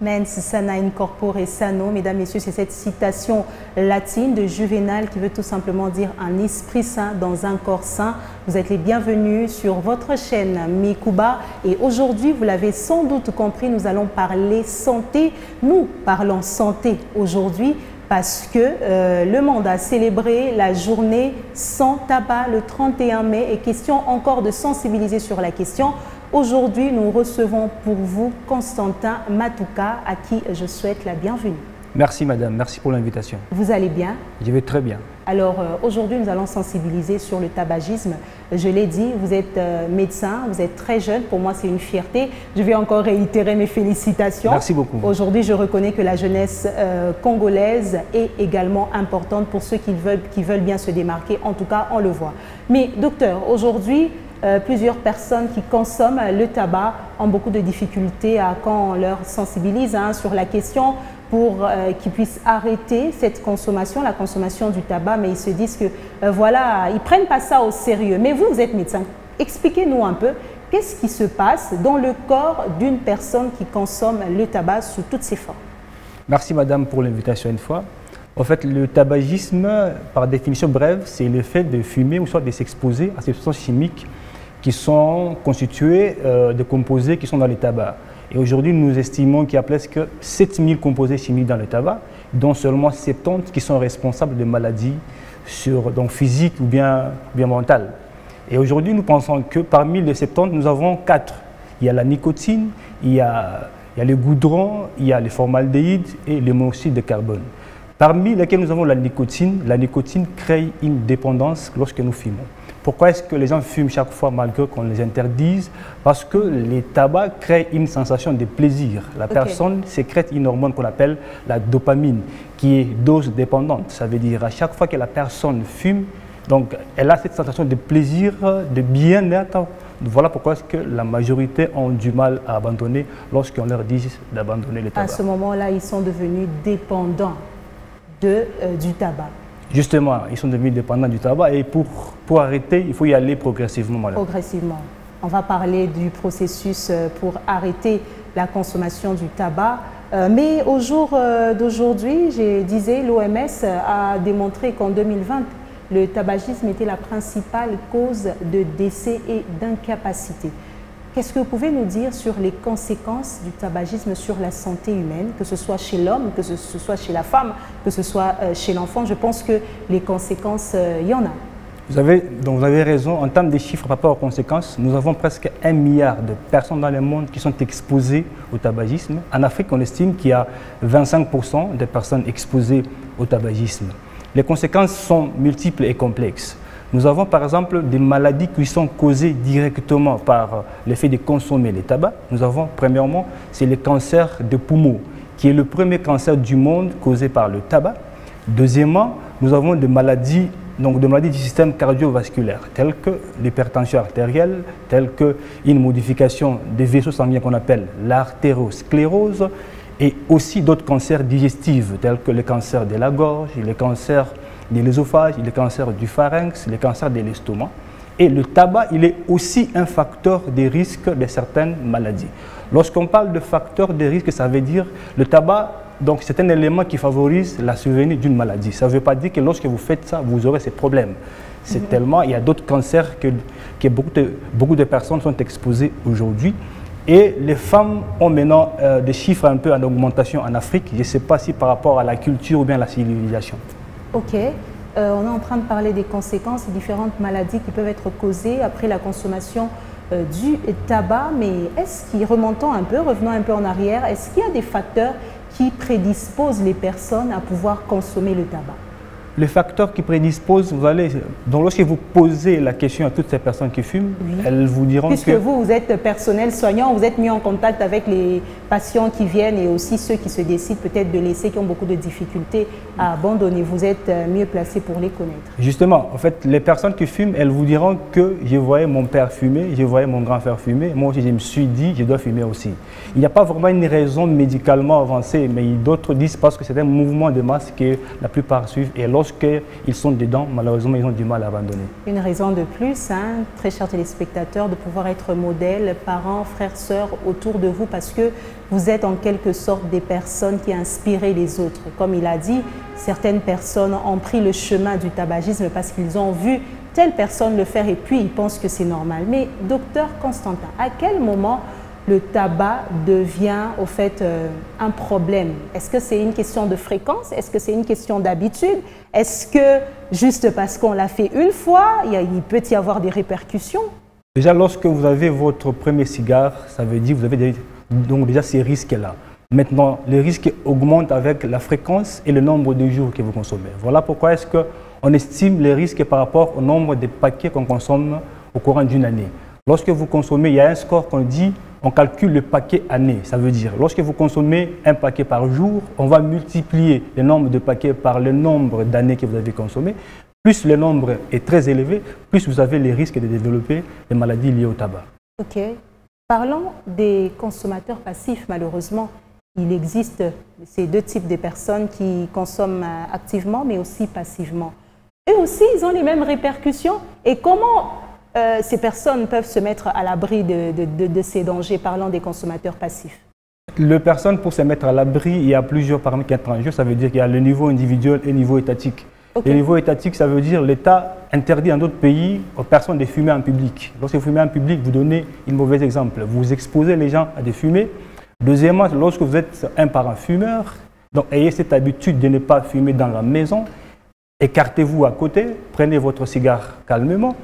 Mens sana in corpore sano, mesdames, messieurs, c'est cette citation latine de Juvénal qui veut tout simplement dire un esprit sain dans un corps sain. Vous êtes les bienvenus sur votre chaîne Mikuba et aujourd'hui, vous l'avez sans doute compris, nous allons parler santé. Nous parlons santé aujourd'hui parce que le monde a célébré la journée sans tabac le 31 mai et question encore de sensibiliser sur la question. Aujourd'hui, nous recevons pour vous Constantin Matouka, à qui je souhaite la bienvenue. Merci madame, merci pour l'invitation. Vous allez bien? Je vais très bien. Alors aujourd'hui, nous allons sensibiliser sur le tabagisme. Je l'ai dit, vous êtes médecin, vous êtes très jeune, pour moi c'est une fierté. Je vais encore réitérer mes félicitations. Merci beaucoup. Aujourd'hui, je reconnais que la jeunesse congolaise est également importante pour ceux qui veulent bien se démarquer, en tout cas on le voit. Mais docteur, aujourd'hui, plusieurs personnes qui consomment le tabac ont beaucoup de difficultés quand on leur sensibilise sur la question pour qu'ils puissent arrêter cette consommation, la consommation du tabac, mais ils se disent que voilà, ils ne prennent pas ça au sérieux. Mais vous, vous êtes médecin, expliquez-nous un peu, qu'est-ce qui se passe dans le corps d'une personne qui consomme le tabac sous toutes ses formes? Merci madame pour l'invitation une fois. En fait, le tabagisme, par définition brève, c'est le fait de fumer ou soit de s'exposer à ces substances chimiques qui sont constitués de composés qui sont dans le tabac. Et aujourd'hui, nous estimons qu'il y a presque 7000 composés chimiques dans le tabac, dont seulement 70 qui sont responsables de maladies donc physiques ou bien mentales. Et aujourd'hui, nous pensons que parmi les 70, nous avons 4. Il y a la nicotine, il y a le goudron, il y a le formaldéhyde et le monoxyde de carbone. Parmi lesquels nous avons la nicotine crée une dépendance lorsque nous fumons. Pourquoi est-ce que les gens fument chaque fois malgré qu'on les interdise? Parce que les tabacs créent une sensation de plaisir. La personne sécrète une hormone qu'on appelle la dopamine, qui est dose dépendante. Ça veut dire à chaque fois que la personne fume, donc elle a cette sensation de plaisir, de bien-être. Voilà pourquoi est-ce que la majorité ont du mal à abandonner lorsqu'on leur dit d'abandonner le tabac. À ce moment-là, ils sont devenus dépendants du tabac. Justement, ils sont devenus dépendants du tabac et pour arrêter, il faut y aller progressivement. Madame. Progressivement. On va parler du processus pour arrêter la consommation du tabac. Mais au jour d'aujourd'hui, je disais, l'OMS a démontré qu'en 2020, le tabagisme était la principale cause de décès et d'incapacité. Qu'est-ce que vous pouvez nous dire sur les conséquences du tabagisme sur la santé humaine, que ce soit chez l'homme, que ce soit chez la femme, que ce soit chez l'enfant? Je pense que les conséquences, il y en a. Vous avez raison. En termes de chiffres par rapport aux conséquences, nous avons presque 1 milliard de personnes dans le monde qui sont exposées au tabagisme. En Afrique, on estime qu'il y a 25% de personnes exposées au tabagisme. Les conséquences sont multiples et complexes. Nous avons par exemple des maladies qui sont causées directement par le fait de consommer le tabac. Nous avons premièrement, c'est le cancer de poumons, qui est le premier cancer du monde causé par le tabac. Deuxièmement, nous avons des maladies du système cardiovasculaire, telles que l'hypertension artérielle, telles qu'une modification des vaisseaux sanguins qu'on appelle l'artériosclérose, et aussi d'autres cancers digestifs, tels que le cancer de la gorge, le cancer de l'œsophage, le cancer du pharynx, le cancer de l'estomac. Et le tabac, il est aussi un facteur de risque de certaines maladies. Lorsqu'on parle de facteur de risque, ça veut dire le tabac, donc c'est un élément qui favorise la survenue d'une maladie. Ça ne veut pas dire que lorsque vous faites ça, vous aurez ces problèmes. C'est tellement, il y a d'autres cancers que beaucoup de personnes sont exposées aujourd'hui. Et les femmes ont maintenant des chiffres un peu en augmentation en Afrique. Je ne sais pas si par rapport à la culture ou bien à la civilisation. Ok, on est en train de parler des conséquences et différentes maladies qui peuvent être causées après la consommation du tabac, mais est-ce qu'il, revenons un peu en arrière, est-ce qu'il y a des facteurs qui prédisposent les personnes à pouvoir consommer le tabac? Les facteurs qui prédisposent, donc lorsque vous posez la question à toutes ces personnes qui fument, elles vous diront Puisque vous êtes personnel soignant, vous êtes mis en contact avec les patients qui viennent et aussi ceux qui se décident peut-être de laisser, qui ont beaucoup de difficultés à abandonner. Vous êtes mieux placé pour les connaître. Justement, en fait, les personnes qui fument, elles vous diront que je voyais mon père fumer, je voyais mon grand-frère fumer, moi aussi je me suis dit, je dois fumer aussi. Il n'y a pas vraiment une raison médicalement avancée, mais d'autres disent parce que c'est un mouvement de masse que la plupart suivent. Et lorsque lorsqu'ils sont dedans, malheureusement, ils ont du mal à abandonner. Une raison de plus, hein, très chers téléspectateurs, de pouvoir être modèle, parents, frères, sœurs autour de vous, parce que vous êtes en quelque sorte des personnes qui inspirent les autres. Comme il a dit, certaines personnes ont pris le chemin du tabagisme parce qu'ils ont vu telle personne le faire et puis ils pensent que c'est normal. Mais docteur Constantin, à quel moment le tabac devient au fait un problème? Est-ce que c'est une question de fréquence? Est-ce que c'est une question d'habitude? Est-ce que juste parce qu'on l'a fait une fois, il peut y avoir des répercussions? Déjà, lorsque vous avez votre premier cigare, ça veut dire que vous avez donc déjà ces risques-là. Maintenant, les risques augmentent avec la fréquence et le nombre de jours que vous consommez. Voilà pourquoi est-ce qu'on estime les risques par rapport au nombre de paquets qu'on consomme au courant d'une année. Lorsque vous consommez, il y a un score qu'on dit, on calcule le paquet année. Ça veut dire, lorsque vous consommez un paquet par jour, on va multiplier le nombre de paquets par le nombre d'années que vous avez consommé. Plus le nombre est très élevé, plus vous avez les risques de développer des maladies liées au tabac. Ok. Parlons des consommateurs passifs, malheureusement. Il existe ces deux types de personnes qui consomment activement, mais aussi passivement. Eux aussi, ils ont les mêmes répercussions. Et comment ces personnes peuvent se mettre à l'abri de ces dangers, parlant des consommateurs passifs? Les personnes, pour se mettre à l'abri, il y a plusieurs paramètres qui entrent en jeu. Ça veut dire qu'il y a le niveau individuel et le niveau étatique. Okay. Le niveau étatique, ça veut dire l'État interdit dans d'autres pays aux personnes de fumer en public. Lorsque vous fumez en public, vous donnez un mauvais exemple. Vous exposez les gens à des fumées. Deuxièmement, lorsque vous êtes un parent fumeur, donc ayez cette habitude de ne pas fumer dans la maison. Écartez-vous à côté, prenez votre cigare calmement.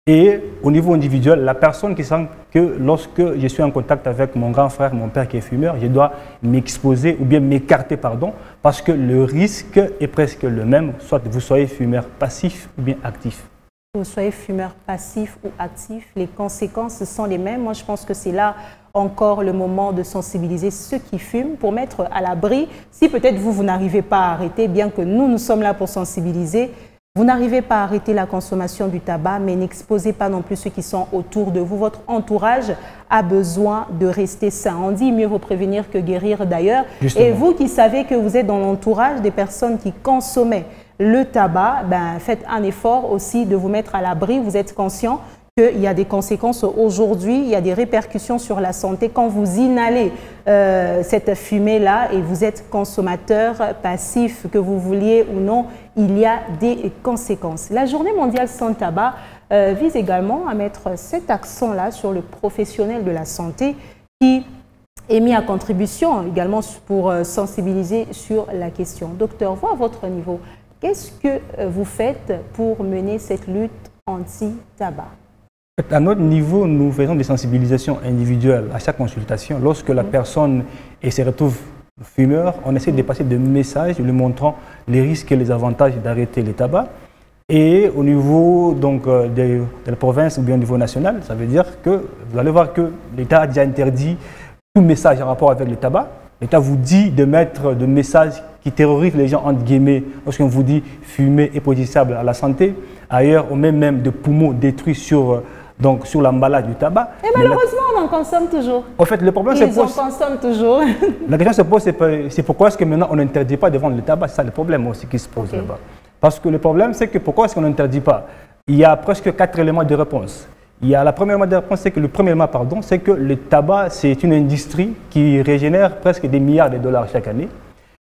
Et au niveau individuel, la personne qui sent que lorsque je suis en contact avec mon grand frère, mon père qui est fumeur, je dois m'exposer ou bien m'écarter, pardon, parce que le risque est presque le même, soit vous soyez fumeur passif ou bien actif. Que vous soyez fumeur passif ou actif, les conséquences sont les mêmes. Moi, je pense que c'est là encore le moment de sensibiliser ceux qui fument pour mettre à l'abri. Si peut-être vous n'arrivez pas à arrêter, bien que nous sommes là pour sensibiliser, vous n'arrivez pas à arrêter la consommation du tabac, mais n'exposez pas non plus ceux qui sont autour de vous. Votre entourage a besoin de rester sain. On dit mieux vaut prévenir que guérir d'ailleurs. Et vous qui savez que vous êtes dans l'entourage des personnes qui consommaient le tabac, ben, faites un effort aussi de vous mettre à l'abri. Vous êtes conscient qu'il y a des conséquences aujourd'hui, il y a des répercussions sur la santé. Quand vous inhalez cette fumée-là et vous êtes consommateur passif, que vous vouliez ou non, il y a des conséquences. La Journée mondiale sans tabac vise également à mettre cet accent-là sur le professionnel de la santé qui est mis à contribution également pour sensibiliser sur la question. Docteur, vous à votre niveau, qu'est-ce que vous faites pour mener cette lutte anti-tabac? À notre niveau, nous faisons des sensibilisations individuelles à chaque consultation. Lorsque la personne se retrouve fumeur, on essaie de passer des messages lui montrant les risques et les avantages d'arrêter le tabac. Et au niveau donc, de la province ou bien au niveau national, ça veut dire que vous allez voir que l'État a déjà interdit tout message en rapport avec le tabac. L'État vous dit de mettre des messages qui terrorisent les gens, entre guillemets, lorsqu'on vous dit fumer est préjudiciable à la santé. Ailleurs, on met même des poumons détruits sur l'emballage du tabac. Et malheureusement, on en consomme toujours. En fait, le problème se pose. Ils en consomment toujours. La question se pose, c'est pourquoi est-ce que maintenant on n'interdit pas de vendre le tabac? C'est ça le problème aussi qui se pose là-bas. Parce que le problème, c'est que pourquoi est-ce qu'on n'interdit pas? Il y a presque 4 éléments de réponse. La première élément de réponse, c'est que le premier élément, pardon, c'est que le tabac, c'est une industrie qui régénère presque des milliards de dollars chaque année.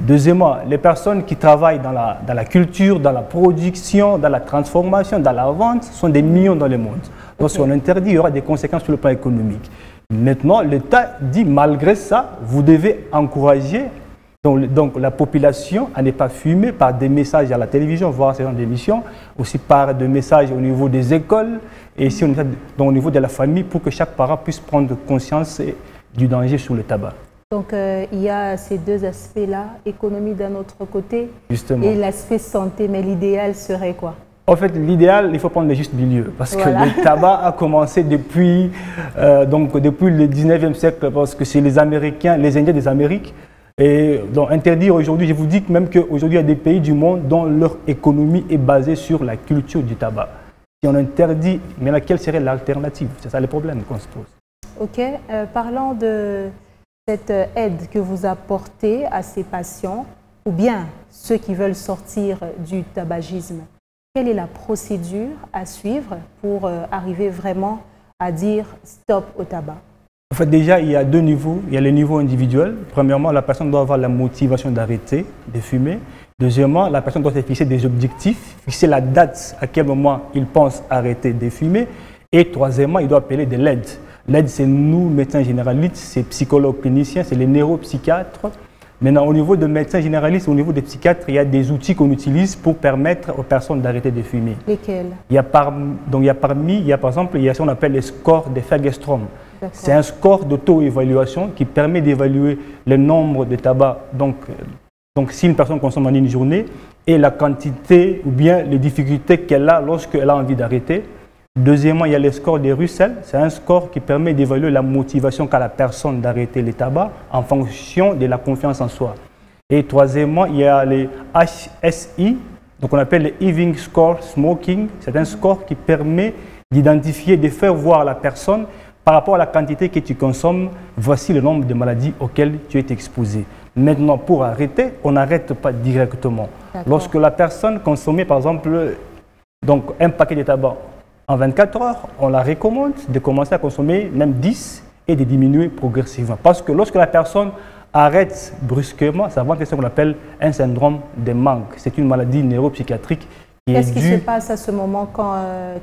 Deuxièmement, les personnes qui travaillent dans la culture, dans la production, dans la transformation, dans la vente, sont des millions dans le monde. Lorsqu'on interdit, il y aura des conséquences sur le plan économique. Maintenant, l'État dit, malgré ça, vous devez encourager donc la population à ne pas fumer par des messages à la télévision, voire ce genre d'émissions, aussi par des messages au niveau des écoles et ici au niveau de la famille pour que chaque parent puisse prendre conscience du danger sur le tabac. Donc, il y a ces deux aspects-là, économie d'un autre côté. Justement. Et l'aspect santé, mais l'idéal serait quoi? En fait, l'idéal, il faut prendre le juste milieu, parce que le tabac a commencé depuis le 19e siècle, parce que c'est les Américains, les Indiens des Amériques. Et donc, interdire aujourd'hui, je vous dis même qu'aujourd'hui, il y a des pays du monde dont leur économie est basée sur la culture du tabac. Si on interdit, mais quelle serait l'alternative? C'est ça le problème qu'on se pose. Ok, parlant de cette aide que vous apportez à ces patients, ou bien ceux qui veulent sortir du tabagisme, quelle est la procédure à suivre pour arriver vraiment à dire stop au tabac? En fait, déjà, il y a deux niveaux. Il y a le niveau individuel. Premièrement, la personne doit avoir la motivation d'arrêter de fumer. Deuxièmement, la personne doit se fixer des objectifs, fixer la date à quel moment il pense arrêter de fumer. Et troisièmement, il doit appeler de l'aide. L'aide, c'est nous, médecins généralistes, c'est psychologues cliniciens, c'est les neuropsychiatres. Maintenant, au niveau de médecins généralistes, au niveau des psychiatres, il y a des outils qu'on utilise pour permettre aux personnes d'arrêter de fumer. Lesquels? Il y a par exemple, il y a ce qu'on appelle les scores de Fagerstrom. C'est un score d'auto-évaluation qui permet d'évaluer le nombre de tabac, donc si une personne consomme en une journée, et la quantité ou bien les difficultés qu'elle a lorsqu'elle a envie d'arrêter. Deuxièmement, il y a le score de Russell. C'est un score qui permet d'évaluer la motivation qu'a la personne d'arrêter le tabac en fonction de la confiance en soi. Et troisièmement, il y a les HSI, donc on appelle le Evening Score Smoking. C'est un score qui permet d'identifier, de faire voir à la personne par rapport à la quantité que tu consommes, voici le nombre de maladies auxquelles tu es exposé. Maintenant, pour arrêter, on n'arrête pas directement. Lorsque la personne consommait, par exemple, un paquet de tabac en 24 heures, on la recommande de commencer à consommer même 10 et de diminuer progressivement. Parce que lorsque la personne arrête brusquement, ça va être ce qu'on appelle un syndrome de manque. C'est une maladie neuropsychiatrique. Qu'est-ce qui se passe à ce moment quand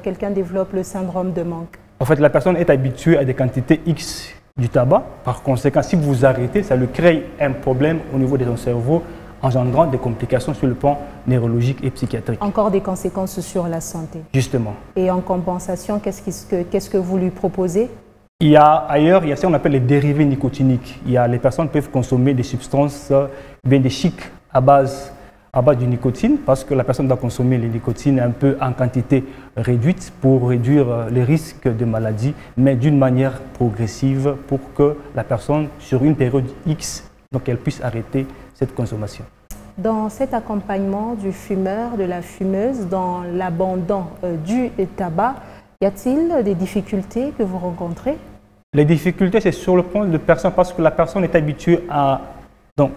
quelqu'un développe le syndrome de manque? En fait, la personne est habituée à des quantités X du tabac. Par conséquent, si vous arrêtez, ça lui crée un problème au niveau de son cerveau, engendrant des complications sur le plan neurologique et psychiatrique. Encore des conséquences sur la santé. Justement. Et en compensation, qu'est-ce que vous lui proposez? Il y a ce qu'on appelle les dérivés nicotiniques. Les personnes peuvent consommer des substances, bien des chics à base du nicotine, parce que la personne doit consommer les nicotines un peu en quantité réduite pour réduire les risques de maladie, mais d'une manière progressive pour que la personne, sur une période X, donc elle puisse arrêter cette consommation. Dans cet accompagnement du fumeur, de la fumeuse, dans l'abandon du tabac, y a-t-il des difficultés que vous rencontrez? Les difficultés, c'est sur le plan de personne, parce que la personne est habituée à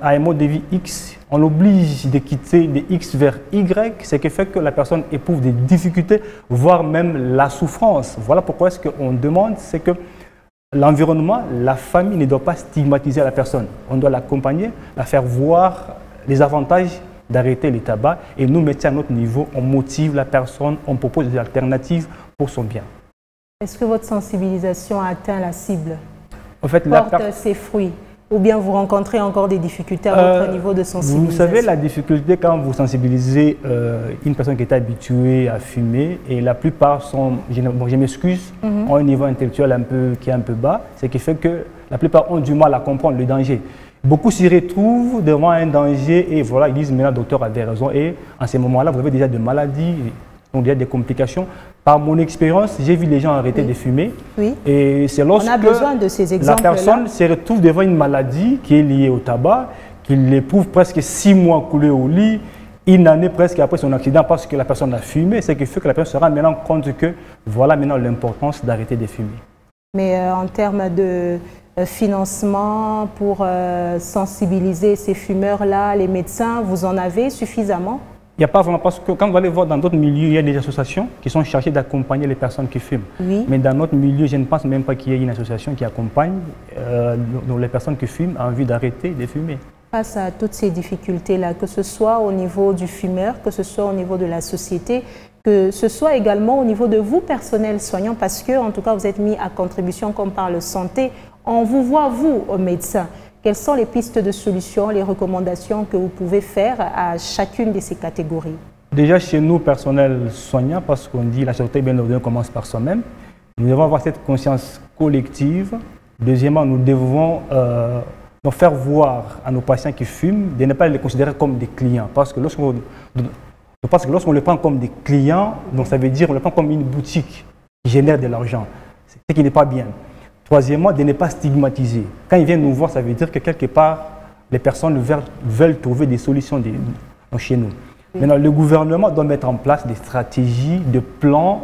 un mode de vie X, on l'oblige de quitter de X vers Y, ce qui fait que la personne éprouve des difficultés, voire même la souffrance. Voilà pourquoi est-ce qu'on demande, c'est que l'environnement, la famille ne doit pas stigmatiser la personne. On doit l'accompagner, la faire voir les avantages d'arrêter le tabac. Et nous, médecins à notre niveau, on motive la personne, on propose des alternatives pour son bien. Est-ce que votre sensibilisation a atteint la cible? En fait, porte ses fruits? Ou bien vous rencontrez encore des difficultés à votre niveau de sensibilisation? Vous savez, la difficulté quand vous sensibilisez une personne qui est habituée à fumer, et la plupart sont, je m'excuse, ont un niveau intellectuel qui est un peu bas, ce qui fait que la plupart ont du mal à comprendre le danger. Beaucoup s'y retrouvent devant un danger et voilà, ils disent mais le docteur avait raison, et en ce moment-là, vous avez déjà des maladies, donc il y a des complications. Par mon expérience, j'ai vu les gens arrêter de fumer. Oui. Et c'est lorsque on a besoin de ces exemples la personne se retrouve devant une maladie qui est liée au tabac, qu'il éprouve presque 6 mois coulé au lit, une année presque après son accident parce que la personne a fumé, c'est ce qui fait que la personne se rend maintenant compte que voilà maintenant l'importance d'arrêter de fumer. Mais en termes de financement pour sensibiliser ces fumeurs-là, les médecins, vous en avez suffisamment? Il n'y a pas vraiment, parce que quand vous allez voir dans d'autres milieux, il y a des associations qui sont chargées d'accompagner les personnes qui fument. Oui. Mais dans notre milieu, je ne pense même pas qu'il y ait une association qui accompagne les personnes qui fument en vue d'arrêter de fumer. Face à toutes ces difficultés-là, que ce soit au niveau du fumeur, que ce soit au niveau de la société, que ce soit également au niveau de vous, personnel soignant, parce que en tout cas, vous êtes mis à contribution comme par le santé. On vous voit, vous, médecins. Quelles sont les pistes de solutions, les recommandations que vous pouvez faire à chacune de ces catégories? Déjà chez nous, personnel soignant, parce qu'on dit la santé bien ordonnée commence par soi-même, nous devons avoir cette conscience collective. Deuxièmement, nous devons faire voir à nos patients qui fument de ne pas les considérer comme des clients. Parce que lorsqu'on les prend comme des clients, donc ça veut dire qu'on les prend comme une boutique qui génère de l'argent, ce qui n'est pas bien. Troisièmement, de ne pas stigmatiser. Quand ils viennent nous voir, ça veut dire que quelque part, les personnes veulent trouver des solutions chez nous. Oui. Maintenant, le gouvernement doit mettre en place des stratégies, des plans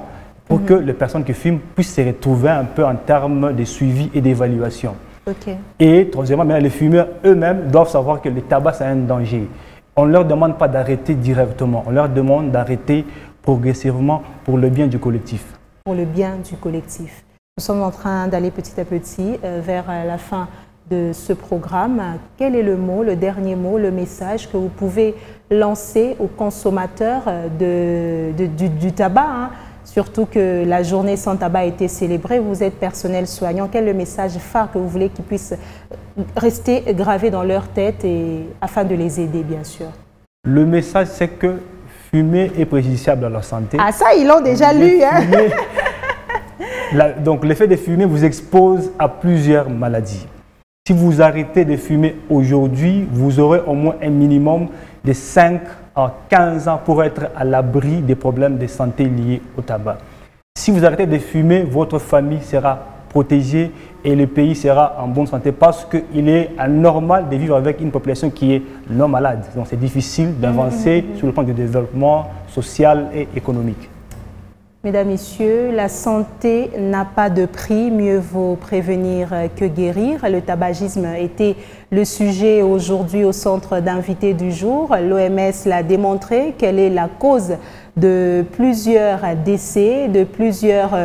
pour que les personnes qui fument puissent se retrouver un peu en termes de suivi et d'évaluation. Okay. Et troisièmement, les fumeurs eux-mêmes doivent savoir que le tabac, c'est un danger. On ne leur demande pas d'arrêter directement, on leur demande d'arrêter progressivement pour le bien du collectif. Pour le bien du collectif. Nous sommes en train d'aller petit à petit vers la fin de ce programme. Quel est le mot, le dernier mot, le message que vous pouvez lancer aux consommateurs du tabac, hein? Surtout que la journée sans tabac a été célébrée, vous êtes personnel soignant. Quel est le message phare que vous voulez qu'ils puissent rester gravés dans leur tête afin de les aider, bien sûr? Le message, c'est que fumer est préjudiciable à leur santé. Ah ça, ils l'ont déjà lu. Hein? Donc l'effet de fumer vous expose à plusieurs maladies. Si vous arrêtez de fumer aujourd'hui, vous aurez au moins un minimum de 5 à 15 ans pour être à l'abri des problèmes de santé liés au tabac. Si vous arrêtez de fumer, votre famille sera protégée et le pays sera en bonne santé parce qu'il est anormal de vivre avec une population qui est non malade. Donc c'est difficile d'avancer sur le plan du développement social et économique. Mesdames, Messieurs, la santé n'a pas de prix, mieux vaut prévenir que guérir. Le tabagisme était le sujet aujourd'hui au centre d'invités du jour. L'OMS l'a démontré qu'elle est la cause de plusieurs décès, de plusieurs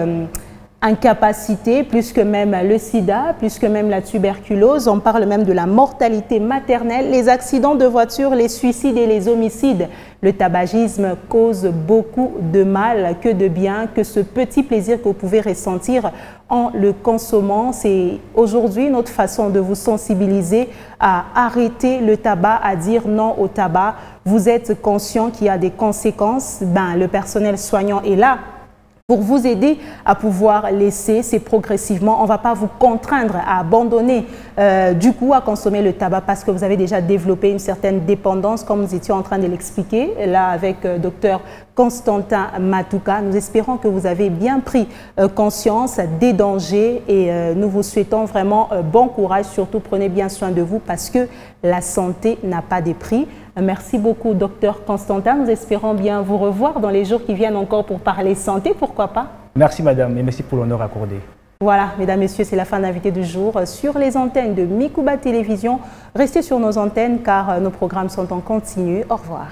incapacités, plus que même le sida, plus que même la tuberculose. On parle même de la mortalité maternelle, les accidents de voiture, les suicides et les homicides. Le tabagisme cause beaucoup de mal que de bien, que ce petit plaisir que vous pouvez ressentir en le consommant. C'est aujourd'hui notre façon de vous sensibiliser à arrêter le tabac, à dire non au tabac. Vous êtes conscient qu'il y a des conséquences. Le personnel soignant est là pour vous aider à pouvoir laisser, c'est progressivement. On ne va pas vous contraindre à abandonner du coup à consommer le tabac parce que vous avez déjà développé une certaine dépendance comme nous étions en train de l'expliquer là avec Dr Constantin Matouka. Nous espérons que vous avez bien pris conscience des dangers et nous vous souhaitons vraiment bon courage. Surtout prenez bien soin de vous parce que la santé n'a pas de prix. Merci beaucoup, Dr Constantin. Nous espérons bien vous revoir dans les jours qui viennent encore pour parler santé, pourquoi pas? Merci, madame, et merci pour l'honneur accordé. Voilà, mesdames, messieurs, c'est la fin d'invité du jour sur les antennes de Mikuba Télévision. Restez sur nos antennes car nos programmes sont en continu. Au revoir.